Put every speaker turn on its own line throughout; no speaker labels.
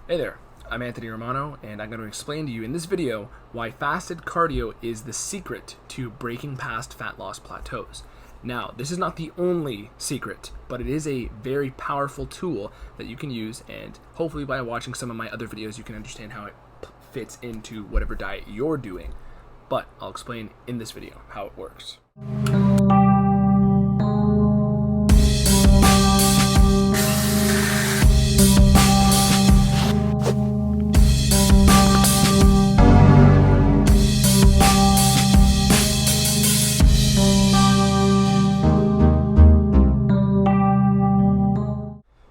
Hey there, I'm Anthony Romano, and I'm going to explain to you in this video why fasted cardio is the secret to breaking past fat loss plateaus. Now, this is not the only secret, but it is a very powerful tool that you can use, and hopefully by watching some of my other videos you can understand how it fits into whatever diet you're doing. But I'll explain in this video how it works.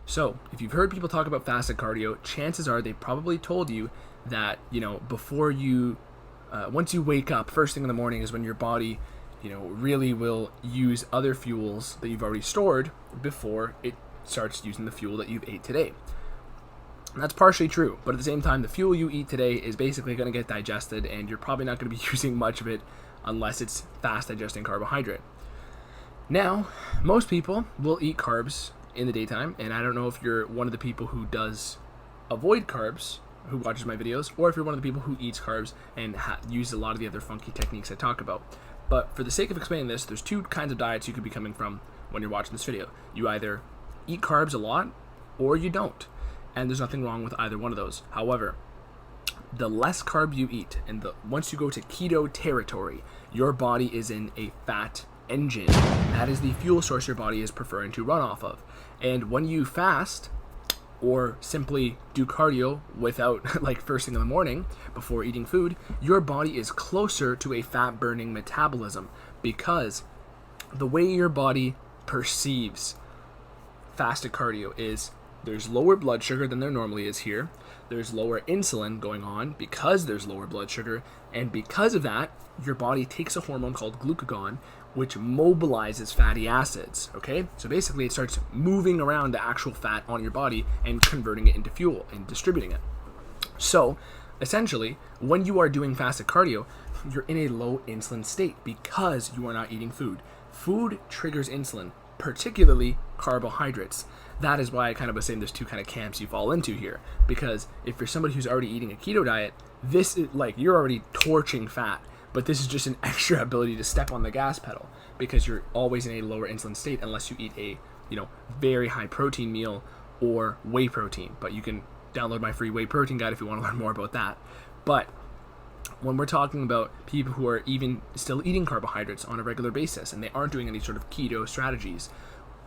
So, if you've heard people talk about fasted cardio, chances are they probably told you that, before you, once you wake up, first thing in the morning is when your body, really will use other fuels that you've already stored before it starts using the fuel that you've ate today. And that's partially true, but at the same time, the fuel you eat today is basically going to get digested, and you're probably not going to be using much of it unless it's fast digesting carbohydrate. Now, most people will eat carbs in the daytime, and I don't know if you're one of the people who does avoid carbs, who watches my videos, or if you're one of the people who eats carbs and uses a lot of the other funky techniques I talk about. But for the sake of explaining this, there's two kinds of diets you could be coming from when you're watching this video. You either eat carbs a lot, or you don't, and there's nothing wrong with either one of those. However, the less carb you eat, and once you go to keto territory, your body is in a fat engine. That is the fuel source your body is preferring to run off of. And when you fast or simply do cardio without, like first thing in the morning before eating food, your body is closer to a fat burning metabolism, because the way your body perceives fasted cardio is there's lower blood sugar than there normally is here. There's lower insulin going on because there's lower blood sugar, and because of that, your body takes a hormone called glucagon, which mobilizes fatty acids, okay? So basically it starts moving around the actual fat on your body and converting it into fuel and distributing it. So essentially, when you are doing fasted cardio, you're in a low insulin state because you are not eating food. Food triggers insulin, particularly carbohydrates. That is why I kind of was saying there's two kind of camps you fall into here, because if you're somebody who's already eating a keto diet, this is like you're already torching fat. But this is just an extra ability to step on the gas pedal because you're always in a lower insulin state unless you eat a, very high protein meal or whey protein. But you can download my free whey protein guide if you want to learn more about that. But when we're talking about people who are even still eating carbohydrates on a regular basis and they aren't doing any sort of keto strategies,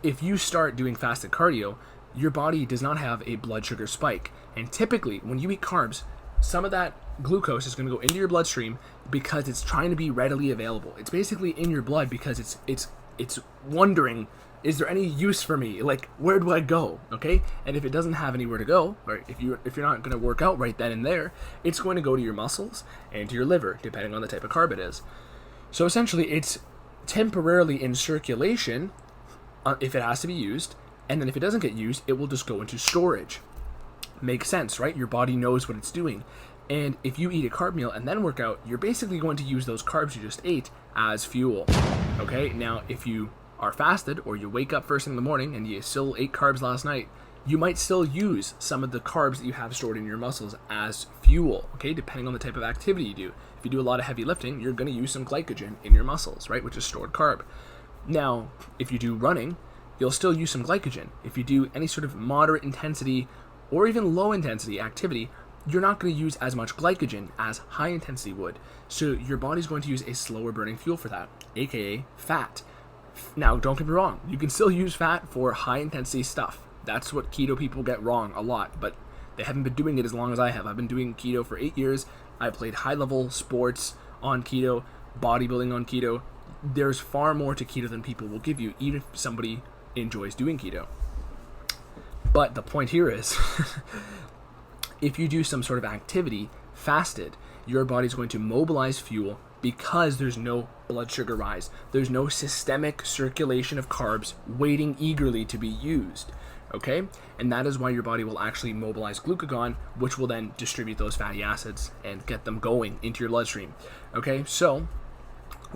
if you start doing fasted cardio, your body does not have a blood sugar spike. And typically when you eat carbs, some of that glucose is going to go into your bloodstream because it's trying to be readily available. It's basically in your blood because it's wondering, is there any use for me? Like, where do I go? Okay? And if it doesn't have anywhere to go, or if you're not going to work out right then and there, it's going to go to your muscles and to your liver, depending on the type of carb it is. So essentially, it's temporarily in circulation if it has to be used, and then if it doesn't get used, it will just go into storage. Makes sense, right? Your body knows what it's doing. And if you eat a carb meal and then work out, you're basically going to use those carbs you just ate as fuel. Okay? Now, if you are fasted or you wake up first thing in the morning and you still ate carbs last night, you might still use some of the carbs that you have stored in your muscles as fuel, okay? Depending on the type of activity you do. If you do a lot of heavy lifting, you're going to use some glycogen in your muscles, right? Which is stored carb. Now, if you do running, you'll still use some glycogen. If you do any sort of moderate intensity or even low intensity activity, you're not going to use as much glycogen as high intensity would. So your body's going to use a slower burning fuel for that, aka fat. Now, don't get me wrong, you can still use fat for high intensity stuff. That's what keto people get wrong a lot, but they haven't been doing it as long as I have. I've been doing keto for 8 years. I've played high level sports on keto, bodybuilding on keto. There's far more to keto than people will give you, even if somebody enjoys doing keto. But the point here is, if you do some sort of activity fasted, your body's going to mobilize fuel because there's no blood sugar rise. There's no systemic circulation of carbs waiting eagerly to be used. Okay? And that is why your body will actually mobilize glucagon, which will then distribute those fatty acids and get them going into your bloodstream. Okay? So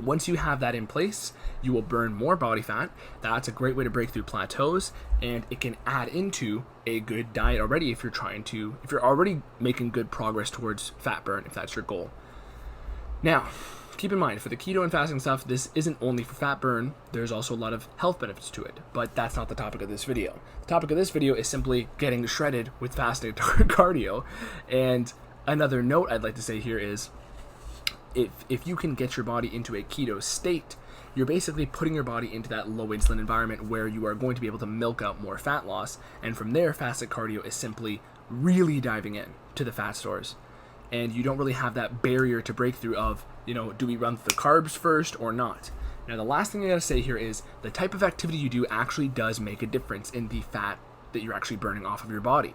Once you have that in place, you will burn more body fat. That's a great way to break through plateaus, and it can add into a good diet already if you're already making good progress towards fat burn, if that's your goal. Now, keep in mind, for the keto and fasting stuff, this isn't only for fat burn. There's also a lot of health benefits to it, but that's not the topic of this video. The topic of this video is simply getting shredded with fasted cardio. And another note I'd like to say here is, if you can get your body into a keto state, you're basically putting your body into that low insulin environment where you are going to be able to milk out more fat loss. And from there, fasted cardio is simply really diving in to the fat stores. And you don't really have that barrier to breakthrough of, do we run the carbs first or not? Now, the last thing I gotta say here is the type of activity you do actually does make a difference in the fat that you're actually burning off of your body.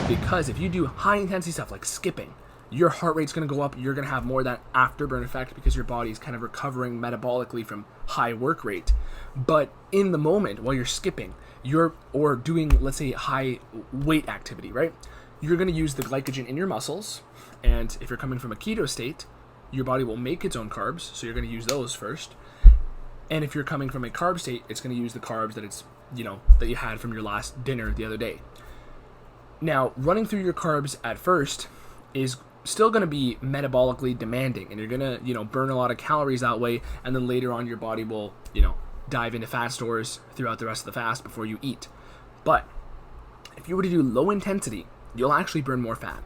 Because if you do high intensity stuff like skipping, your heart rate's going to go up. You're going to have more of that afterburn effect because your body's kind of recovering metabolically from high work rate. But in the moment while you're skipping, or doing, let's say, high weight activity, right? You're going to use the glycogen in your muscles. And if you're coming from a keto state, your body will make its own carbs. So you're going to use those first. And if you're coming from a carb state, it's going to use the carbs that you had from your last dinner the other day. Now, running through your carbs at first is still going to be metabolically demanding, and you're going to, burn a lot of calories that way, and then later on your body will, dive into fat stores throughout the rest of the fast before you eat. But if you were to do low intensity, you'll actually burn more fat.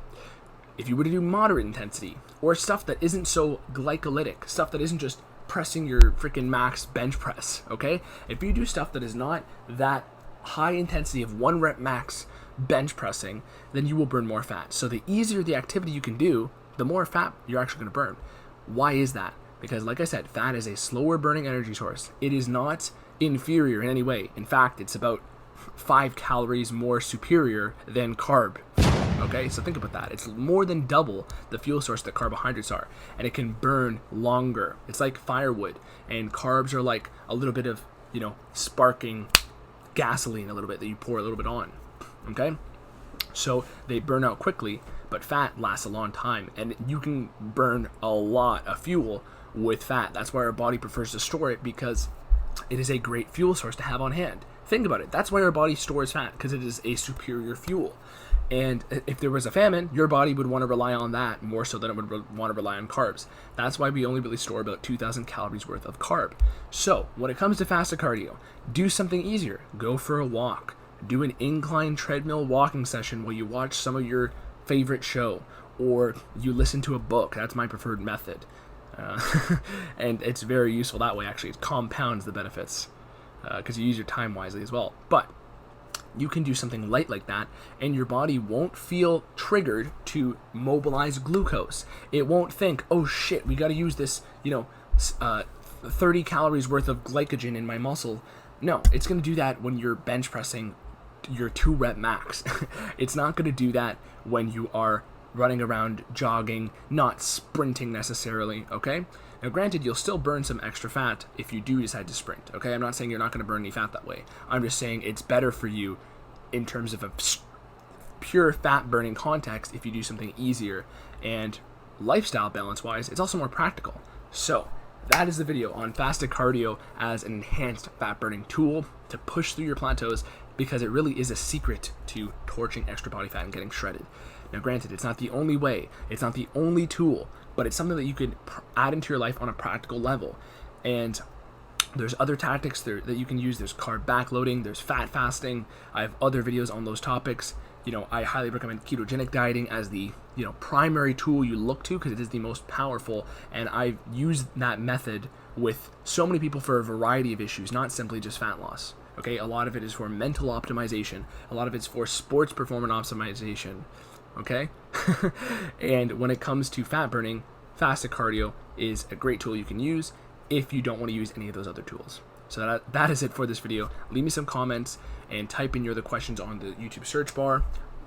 If you were to do moderate intensity, or stuff that isn't so glycolytic, stuff that isn't just pressing your freaking max bench press, okay? If you do stuff that is not that high intensity of 1 rep max bench pressing, then you will burn more fat. So the easier the activity you can do, the more fat you're actually going to burn. Why is that? Because like I said, fat is a slower burning energy source. It is not inferior in any way. In fact, it's about 5 calories more superior than carb. Okay, so think about that. It's more than double the fuel source that carbohydrates are, and it can burn longer. It's like firewood, and carbs are like a little bit of, sparking gasoline a little bit that you pour a little bit on. Okay, so they burn out quickly, but fat lasts a long time, and you can burn a lot of fuel with fat. That's why our body prefers to store it, because it is a great fuel source to have on hand. Think about it. That's why our body stores fat, because it is a superior fuel. And if there was a famine, your body would want to rely on that more so than it would want to rely on carbs. That's why we only really store about 2,000 calories worth of carb. So when it comes to fasted cardio, do something easier. Go for a walk. Do an incline treadmill walking session while you watch some of your favorite show, or you listen to a book. That's my preferred method. And it's very useful that way, actually. It compounds the benefits because you use your time wisely as well. But you can do something light like that, and your body won't feel triggered to mobilize glucose. It won't think, oh shit, we got to use this, 30 calories worth of glycogen in my muscle. No, it's going to do that when you're bench pressing your 2 rep max. It's not going to do that when you are running around jogging, not sprinting necessarily, okay? Now granted, you'll still burn some extra fat if you do decide to sprint, okay? I'm not saying you're not going to burn any fat that way. I'm just saying it's better for you in terms of a pure fat burning context if you do something easier, and lifestyle balance wise, it's also more practical. So that is the video on fasted cardio as an enhanced fat burning tool to push through your plateaus, because it really is a secret to torching extra body fat and getting shredded. Now granted, it's not the only way, it's not the only tool, but it's something that you could add into your life on a practical level. And there's other tactics that you can use. There's carb backloading, there's fat fasting. I have other videos on those topics. I highly recommend ketogenic dieting as the primary tool you look to, because it is the most powerful, and I've used that method with so many people for a variety of issues, not simply just fat loss. Okay, a lot of it is for mental optimization, a lot of it's for sports performance optimization. Okay, and when it comes to fat burning, fasted cardio is a great tool you can use if you don't want to use any of those other tools. So that is it for this video. Leave me some comments and type in your other questions on the YouTube search bar,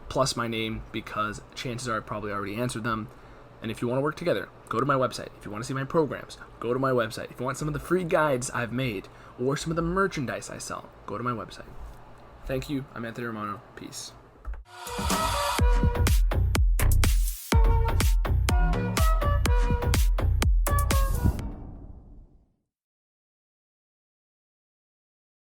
plus my name, because chances are I probably already answered them. And if you want to work together, go to my website. If you want to see my programs, go to my website. If you want some of the free guides I've made or some of the merchandise I sell, go to my website. Thank you. I'm Anthony Romano. Peace.